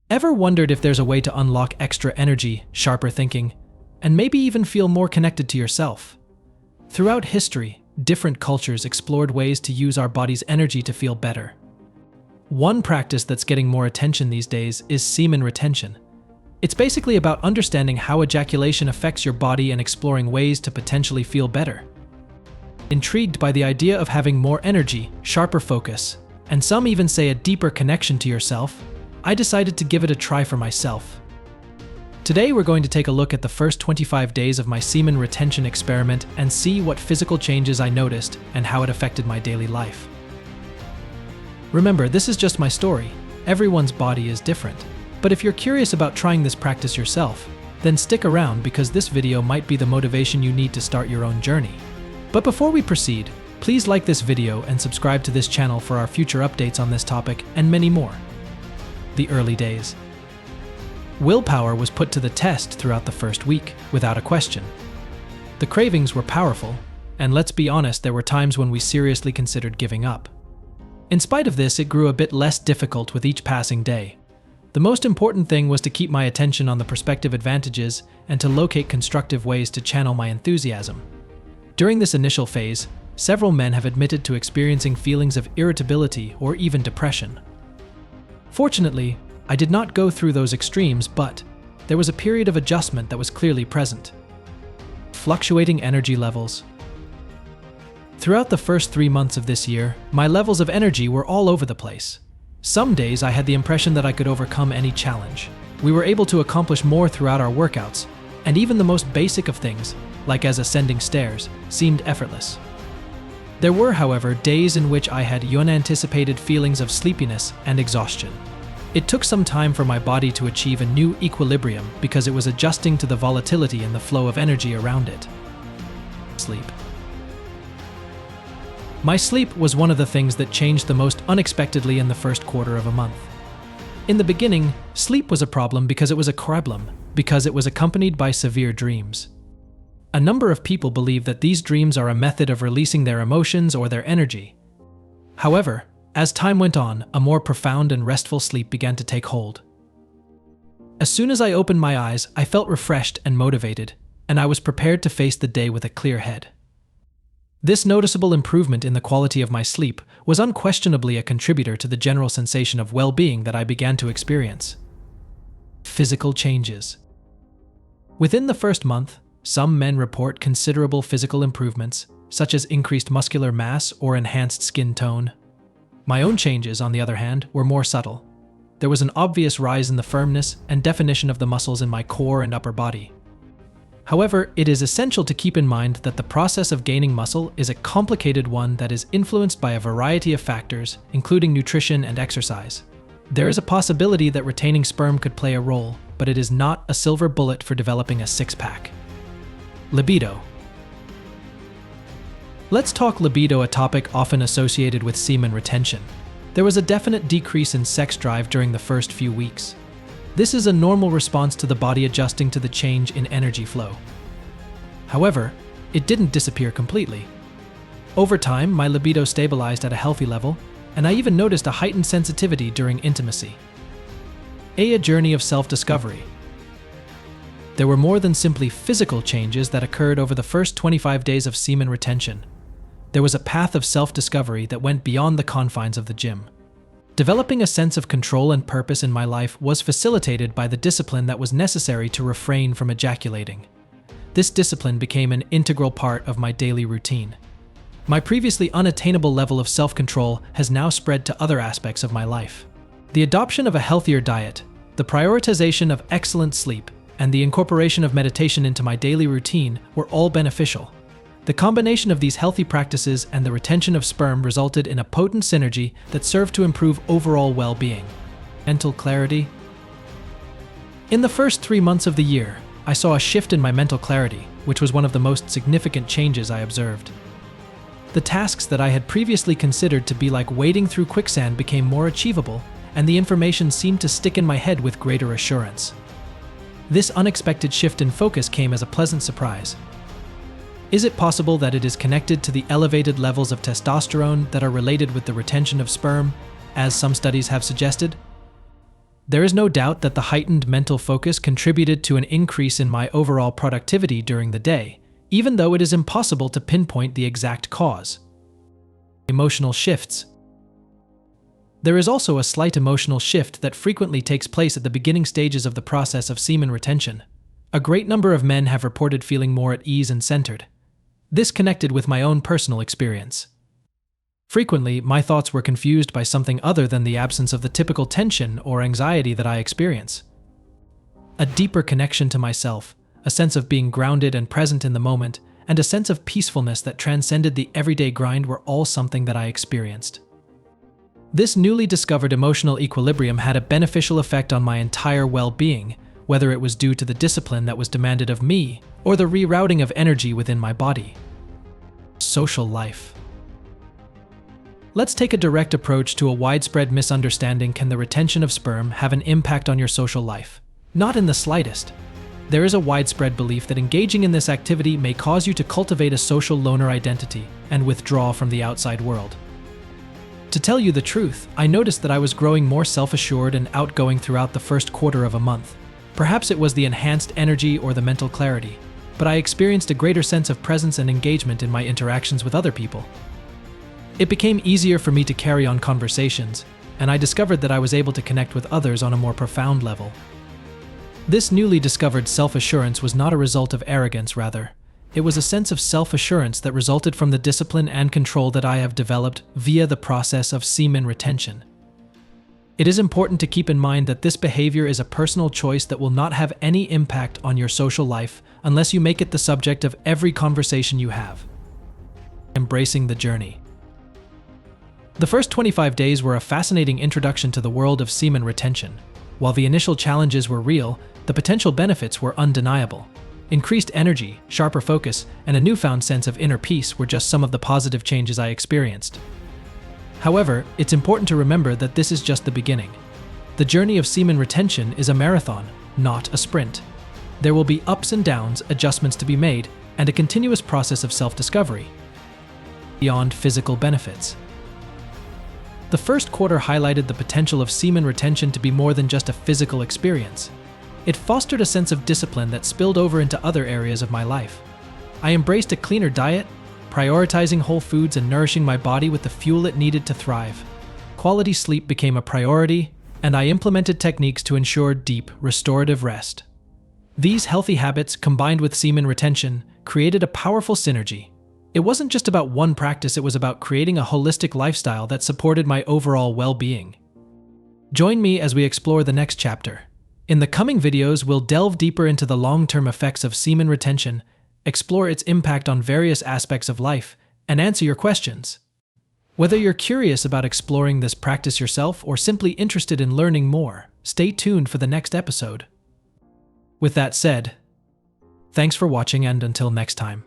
Ever wondered if there's a way to unlock extra energy, sharper thinking, and maybe even feel more connected to yourself? Throughout history, different cultures explored ways to use our body's energy to feel better. One practice that's getting more attention these days is semen retention. It's basically about understanding how ejaculation affects your body and exploring ways to potentially feel better. Intrigued by the idea of having more energy, sharper focus, and some even say a deeper connection to yourself, I decided to give it a try for myself. Today we're going to take a look at the first 25 days of my semen retention experiment and see what physical changes I noticed and how it affected my daily life. Remember, this is just my story. Everyone's body is different. But if you're curious about trying this practice yourself, then stick around because this video might be the motivation you need to start your own journey. But before we proceed, please like this video and subscribe to this channel for our future updates on this topic and many more. The early days. Willpower was put to the test throughout the first week, without a question. The cravings were powerful, and let's be honest, there were times when we seriously considered giving up. In spite of this, it grew a bit less difficult with each passing day. The most important thing was to keep my attention on the prospective advantages and to locate constructive ways to channel my enthusiasm. During this initial phase, several men have admitted to experiencing feelings of irritability or even depression. Fortunately, I did not go through those extremes, but there was a period of adjustment that was clearly present. Fluctuating energy levels. Throughout the first 3 months of this year, my levels of energy were all over the place. Some days I had the impression that I could overcome any challenge. We were able to accomplish more throughout our workouts, and even the most basic of things, like as ascending stairs, seemed effortless. There were, however, days in which I had unanticipated feelings of sleepiness and exhaustion. It took some time for my body to achieve a new equilibrium because it was adjusting to the volatility and the flow of energy around it. Sleep. My sleep was one of the things that changed the most unexpectedly in the first quarter of a month. In the beginning, sleep was a problem because it was accompanied by severe dreams. A number of people believe that these dreams are a method of releasing their emotions or their energy. However, as time went on, a more profound and restful sleep began to take hold. As soon as I opened my eyes, I felt refreshed and motivated, and I was prepared to face the day with a clear head. This noticeable improvement in the quality of my sleep was unquestionably a contributor to the general sensation of well-being that I began to experience. Physical changes. Within the first month, some men report considerable physical improvements, such as increased muscular mass or enhanced skin tone. My own changes, on the other hand, were more subtle. There was an obvious rise in the firmness and definition of the muscles in my core and upper body. However, it is essential to keep in mind that the process of gaining muscle is a complicated one that is influenced by a variety of factors, including nutrition and exercise. There is a possibility that retaining sperm could play a role, but it is not a silver bullet for developing a six-pack. Libido. Let's talk libido, a topic often associated with semen retention. There was a definite decrease in sex drive during the first few weeks. This is a normal response to the body adjusting to the change in energy flow. However, it didn't disappear completely. Over time, my libido stabilized at a healthy level, and I even noticed a heightened sensitivity during intimacy. A journey of self-discovery. There were more than simply physical changes that occurred over the first 25 days of semen retention. There was a path of self-discovery that went beyond the confines of the gym. Developing a sense of control and purpose in my life was facilitated by the discipline that was necessary to refrain from ejaculating. This discipline became an integral part of my daily routine. My previously unattainable level of self-control has now spread to other aspects of my life. The adoption of a healthier diet, the prioritization of excellent sleep, and the incorporation of meditation into my daily routine were all beneficial. The combination of these healthy practices and the retention of sperm resulted in a potent synergy that served to improve overall well-being. Mental clarity. In the first 3 months of the year, I saw a shift in my mental clarity, which was one of the most significant changes I observed. The tasks that I had previously considered to be like wading through quicksand became more achievable, and the information seemed to stick in my head with greater assurance. This unexpected shift in focus came as a pleasant surprise. Is it possible that it is connected to the elevated levels of testosterone that are related with the retention of sperm, as some studies have suggested? There is no doubt that the heightened mental focus contributed to an increase in my overall productivity during the day, even though it is impossible to pinpoint the exact cause. Emotional shifts. There is also a slight emotional shift that frequently takes place at the beginning stages of the process of semen retention. A great number of men have reported feeling more at ease and centered. This connected with my own personal experience. Frequently, my thoughts were confused by something other than the absence of the typical tension or anxiety that I experience. A deeper connection to myself, a sense of being grounded and present in the moment, and a sense of peacefulness that transcended the everyday grind were all something that I experienced. This newly discovered emotional equilibrium had a beneficial effect on my entire well-being, whether it was due to the discipline that was demanded of me or the rerouting of energy within my body. Social life. Let's take a direct approach to a widespread misunderstanding. Can the retention of sperm have an impact on your social life? Not in the slightest. There is a widespread belief that engaging in this activity may cause you to cultivate a social loner identity and withdraw from the outside world. To tell you the truth, I noticed that I was growing more self-assured and outgoing throughout the first quarter of a month. Perhaps it was the enhanced energy or the mental clarity, but I experienced a greater sense of presence and engagement in my interactions with other people. It became easier for me to carry on conversations, and I discovered that I was able to connect with others on a more profound level. This newly discovered self-assurance was not a result of arrogance, rather. It was a sense of self-assurance that resulted from the discipline and control that I have developed via the process of semen retention. It is important to keep in mind that this behavior is a personal choice that will not have any impact on your social life unless you make it the subject of every conversation you have. Embracing the journey. The first 25 days were a fascinating introduction to the world of semen retention. While the initial challenges were real, the potential benefits were undeniable. Increased energy, sharper focus, and a newfound sense of inner peace were just some of the positive changes I experienced. However, it's important to remember that this is just the beginning. The journey of semen retention is a marathon, not a sprint. There will be ups and downs, adjustments to be made, and a continuous process of self-discovery. Beyond physical benefits. The first quarter highlighted the potential of semen retention to be more than just a physical experience. It fostered a sense of discipline that spilled over into other areas of my life. I embraced a cleaner diet, prioritizing whole foods and nourishing my body with the fuel it needed to thrive. Quality sleep became a priority, and I implemented techniques to ensure deep, restorative rest. These healthy habits, combined with semen retention, created a powerful synergy. It wasn't just about one practice, it was about creating a holistic lifestyle that supported my overall well-being. Join me as we explore the next chapter. In the coming videos, we'll delve deeper into the long-term effects of semen retention, explore its impact on various aspects of life, and answer your questions. Whether you're curious about exploring this practice yourself or simply interested in learning more, stay tuned for the next episode. With that said, thanks for watching, and until next time.